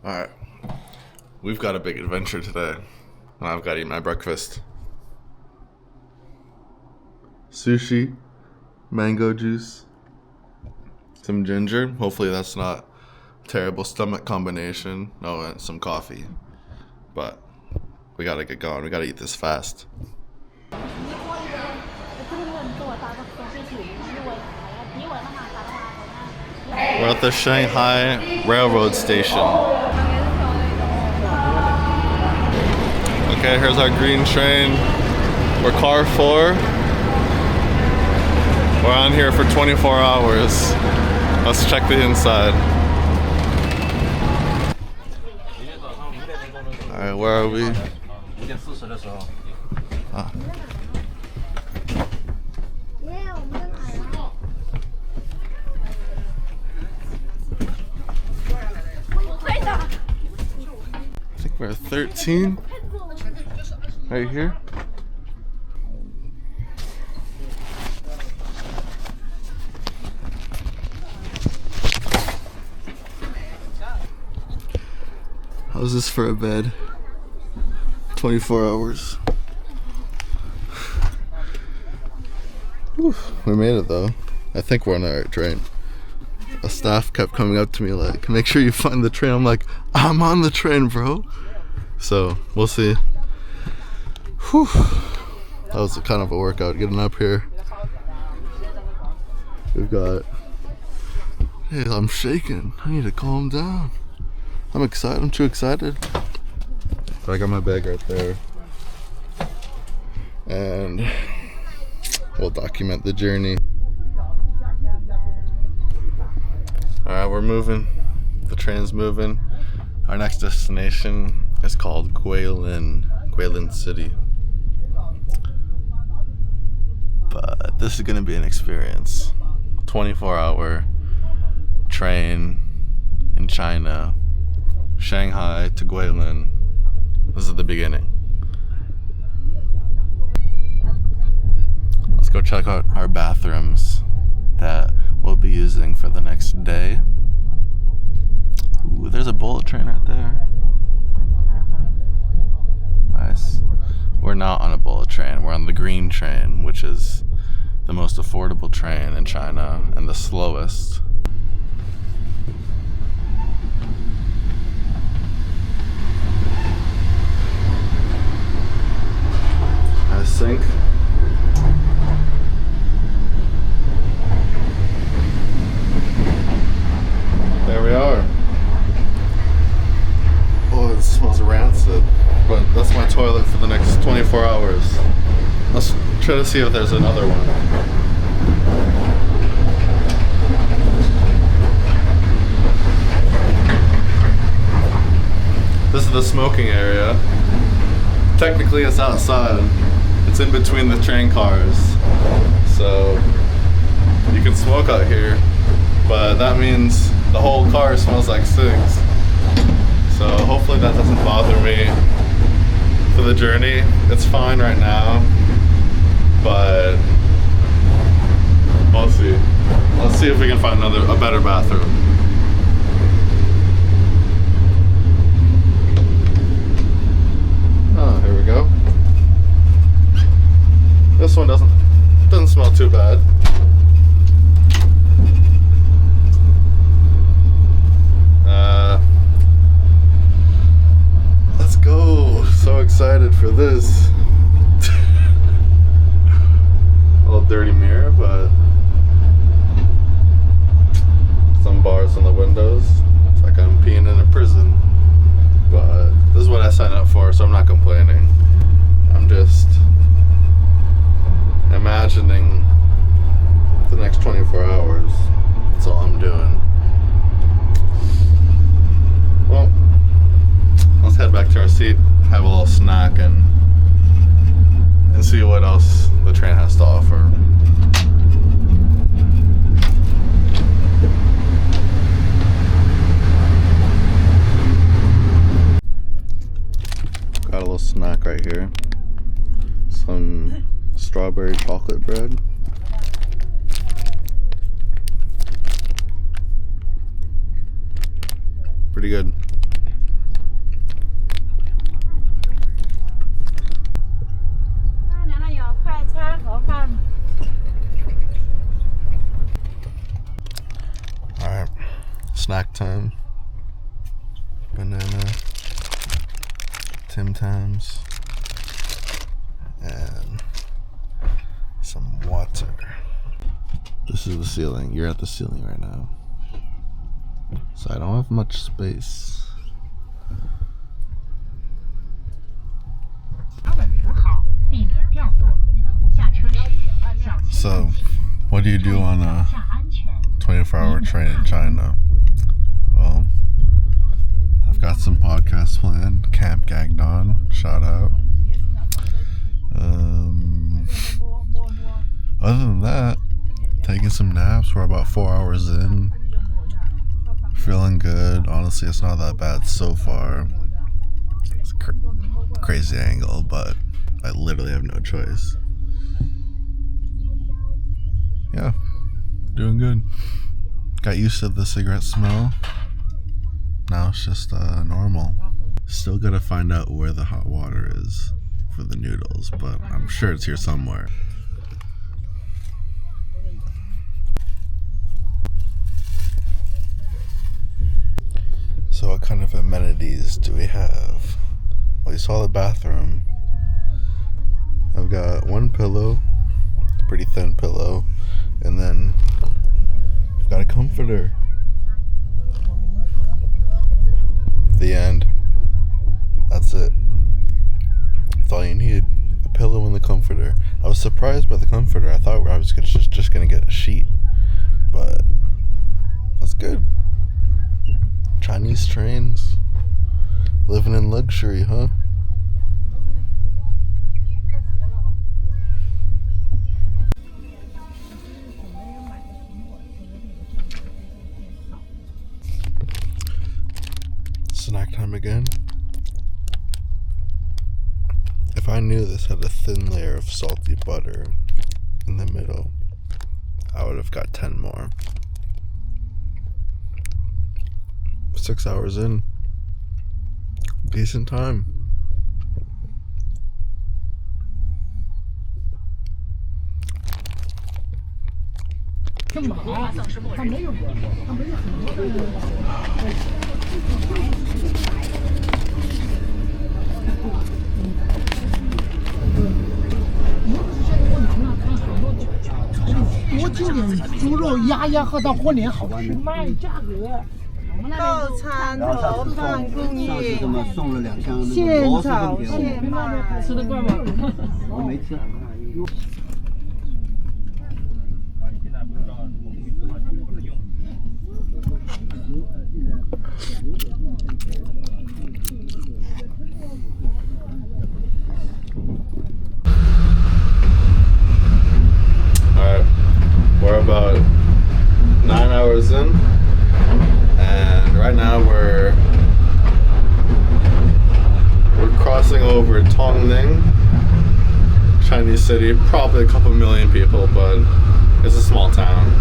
Alright, we've got a big adventure today, and I've got to eat my breakfast. Sushi, mango juice, some ginger. Hopefully that's not a terrible stomach combination. Oh, and some coffee. But we gotta get going. We gotta eat this fast. We're at the Shanghai railroad station. Okay, here's our green train. We're car 4. We're on here for 24 hours. Let's check the inside. Alright, where are we? Ah. I think we're 13. Right here. How's this for a bed? 24 hours. Whew, we made it though. I think we're on the right train. A staff kept coming up to me like, make sure you find the train. I'm like, I'm on the train, bro. So we'll see. Whew. That was kind of a workout getting up here. We've got, hey, I'm shaking. I need to calm down. I'm excited. I'm too excited. So I got my bag right there. And we'll document the journey. Alright, we're moving. The train's moving. Our next destination is called Guilin City. But this is going to be an experience. 24-hour train in China, Shanghai to Guilin. This is the beginning. Let's go check out our bathrooms that we'll be using for the next day. Ooh, there's a bullet train right there. Nice. We're not on a bullet train. We're on the green train, which is the most affordable train in China and the slowest. I think. There we are. Oh, it smells rancid. But that's my toilet for the next 24 hours. Let's try to see if there's another one. This is the smoking area. Technically it's outside. It's in between the train cars. So you can smoke out here, but that means the whole car smells like cigs. So hopefully that doesn't bother me for the journey. It's fine right now, but we'll see. Let's see if we can find a better bathroom. Oh, here we go. This one doesn't smell too bad. Let's go. So excited for this. A little dirty mirror, but some bars on the windows. It's like I'm peeing in a prison. But this is what I signed up for, so I'm not complaining. I'm just imagining the next 24 hours. That's all I'm doing. Well, let's head back to our seat, have a little snack, and see what else the train has to offer. Got a little snack right here. Some strawberry chocolate bread. Pretty good. snack time. Banana, Tim Tams, and some water. This is the ceiling. You're at the ceiling right now. So I don't have much space. So, what do you do on a 24-hour train in China? Well, I've got some podcasts planned. Camp Gagnon, shout out. Other than that, taking some naps. We're about 4 hours in. Feeling good. Honestly, it's not that bad so far. It's a crazy angle, but I literally have no choice. Yeah, doing good. Got used to the cigarette smell. Now it's just normal. Still gotta find out where the hot water is for the noodles, but I'm sure it's here somewhere. So what kind of amenities do we have? Well, you saw the bathroom. I've got one pillow, it's a pretty thin pillow, and then I've got a comforter. The end. That's it. That's all you need. A pillow and the comforter. I was surprised by the comforter. I thought I was just gonna get a sheet, but that's good. Chinese trains. Living in luxury, huh? Snack time again. If I knew this had a thin layer of salty butter in the middle, I would have got 10 more. 6 hours in. Decent time.到餐盒饭供应，现炒现卖，吃得惯吗？我没吃。Alright, we're about 9 hours in. And right now we're crossing over Tongning, Chinese city, probably a couple million people, but it's a small town.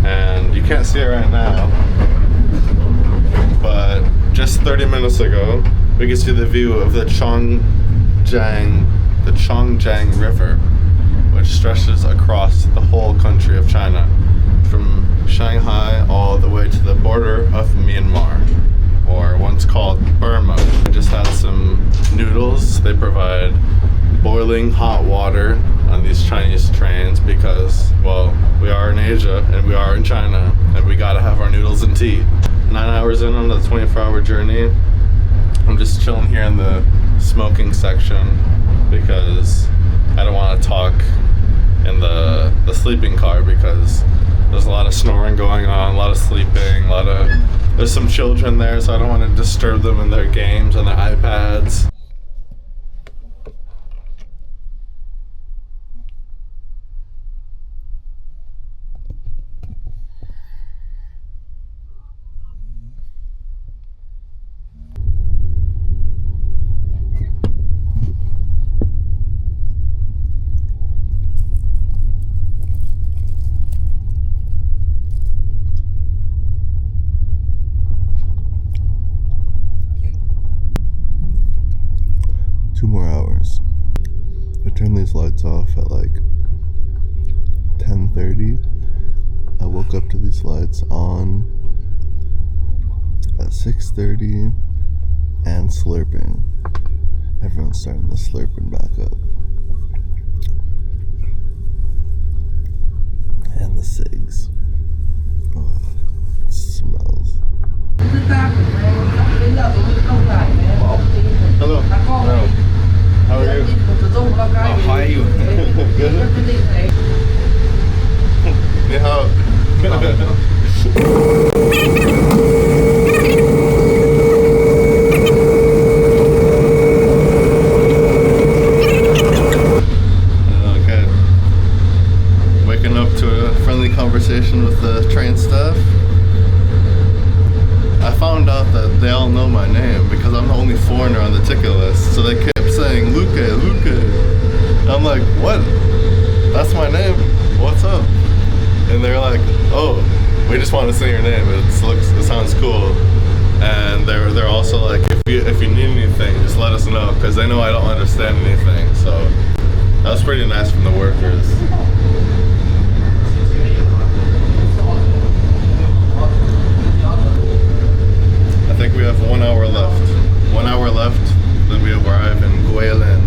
And you can't see it right now, but just 30 minutes ago, we could see the view of the Chongjiang River, which stretches across the whole country of China, from Shanghai all the way to the border of Myanmar, or once called Burma. We just had some noodles. They provide boiling hot water on these Chinese trains because, well, we are in Asia and we are in China and we gotta have our noodles and tea. 9 hours in on the 24-hour journey. I'm just chilling here in the smoking section because I don't want to talk in the sleeping car because there's a lot of snoring going on, a lot of sleeping, there's some children there, so I don't want to disturb them in their games and their iPads. These lights off at like 10:30. I woke up to these lights on 6:30 and slurping. Everyone's starting the slurping back up. And the cigs. Oh, it smells. Hello. Hello. How are you? How are you? Good. Ni hao. Okay. Waking up to a friendly conversation with the train staff. I found out that they all know my name because I'm the only foreigner on the ticket list. So they kept saying, Luke, Luke. And I'm like, what? That's my name? What's up? And they're like, oh, we just want to say your name. It sounds cool. And they're also like, if you need anything, just let us know, because they know I don't understand anything. So that was pretty nice from the workers. I think we have 1 hour left. 1 hour left, then we arrive in Guilin,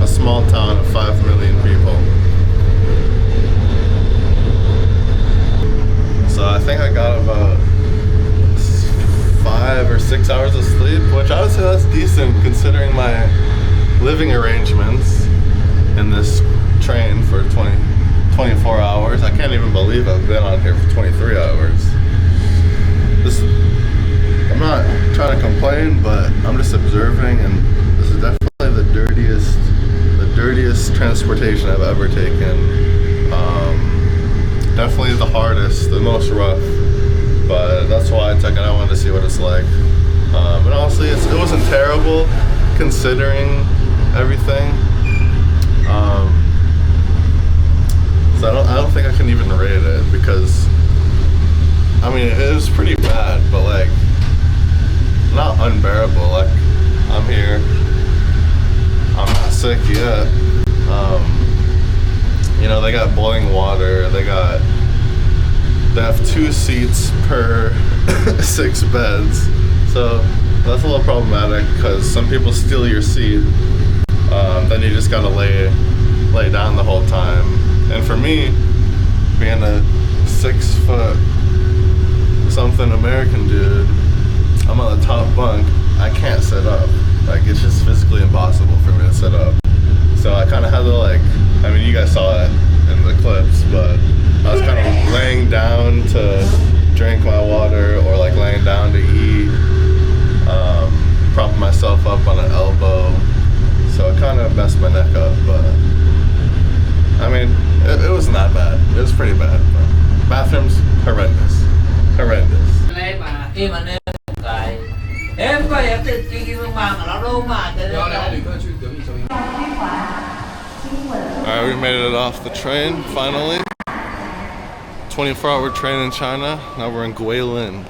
a small town of 5 million people. So I think I got about 5 or 6 hours of sleep, which I would say that's decent considering my living arrangements in this train for 24 hours. I can't even believe I've been on here for 23 hours. I'm not trying to complain, but I'm just observing, and this is definitely the dirtiest transportation I've ever taken. Definitely the hardest, the most rough, but that's why I took it. I wanted to see what it's like. But honestly, it wasn't terrible considering everything. So I don't think I can even rate it, because I mean, it was pretty bad, but like not unbearable. Like, I'm here, I'm not sick yet. You know, they got boiling water, they have 2 seats per 6 beds, so that's a little problematic because some people steal your seat. Then you just gotta lay down the whole time. And for me, being a 6 foot something American dude, I'm on the top bunk. I can't sit up. Like, it's just physically impossible for me to sit up. So I kind of had to, like, I mean, you guys saw it in the clips, but I was kind of laying down to drink my water, or like laying down to eat, propping myself up on an elbow. So it kind of messed my neck up, but I mean, it wasn't that bad. It was pretty bad. But bathrooms, horrendous. Alright, we made it off the train, finally. 24-hour train in China. Now we're in Guilin.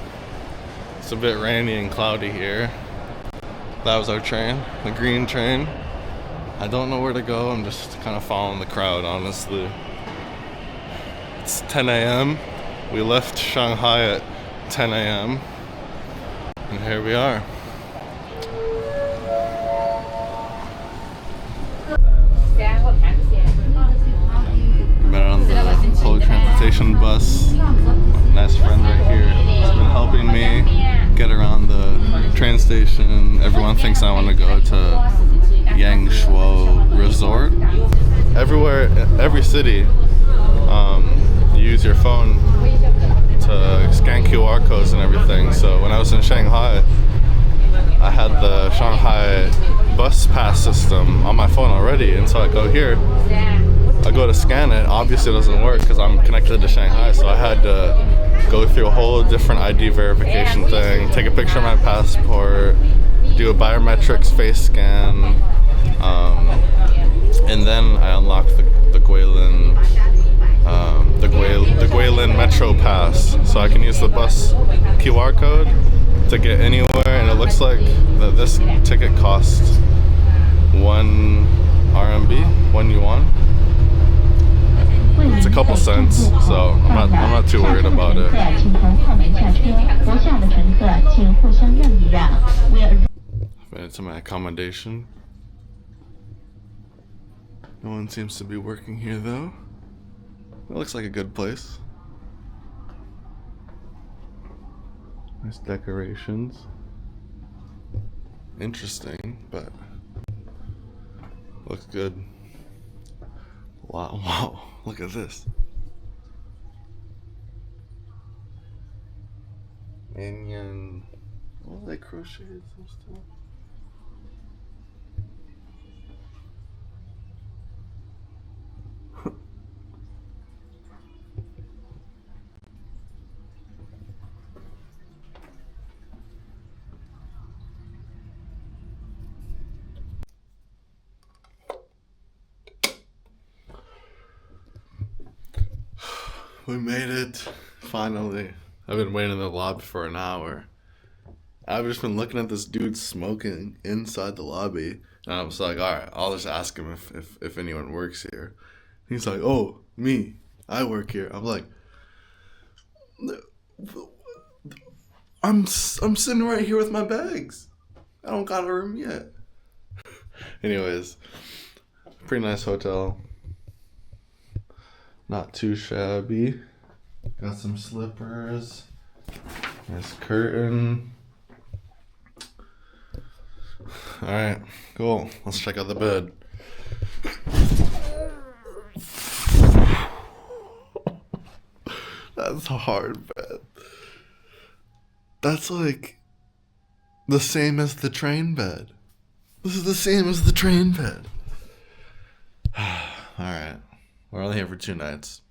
It's a bit rainy and cloudy here. That was our train, the green train. I don't know where to go. I'm just kind of following the crowd, honestly. It's 10 a.m. We left Shanghai at 10 a.m. And here we are. Been on the public transportation bus. Nice friend right here has been helping me get around the train station. Everyone thinks I want to go to Yangshuo Resort. Everywhere, every city, you use your phone to scan QR codes and everything. So when I was in Shanghai, I had the Shanghai bus pass system on my phone already, and so I go here, I go to scan it. Obviously it doesn't work because I'm connected to Shanghai, so I had to go through a whole different ID verification thing, take a picture of my passport, do a biometrics face scan, and then I unlocked the Guilin Metro Pass, so I can use the bus QR code to get anywhere. And it looks like that this ticket costs 1 RMB, 1 yuan. It's a couple cents, so I'm not too worried about it. 互相让一让。We're Made it to my accommodation. No one seems to be working here though. It looks like a good place. Nice decorations. Interesting, but looks good. Wow, wow, look at this. Minion. Oh, they crocheted some stuff. We made it, finally. I've been waiting in the lobby for an hour. I've just been looking at this dude smoking inside the lobby, and I was like, alright, I'll just ask him if anyone works here. He's like, oh, me, I work here. I'm like, I'm sitting right here with my bags. I don't got a room yet. Anyways, pretty nice hotel. Not too shabby. Got some slippers. Nice curtain. Alright, cool. Let's check out the bed. That's a hard bed. That's like the same as the train bed. This is the same as the train bed. Alright. We're only here for 2 nights.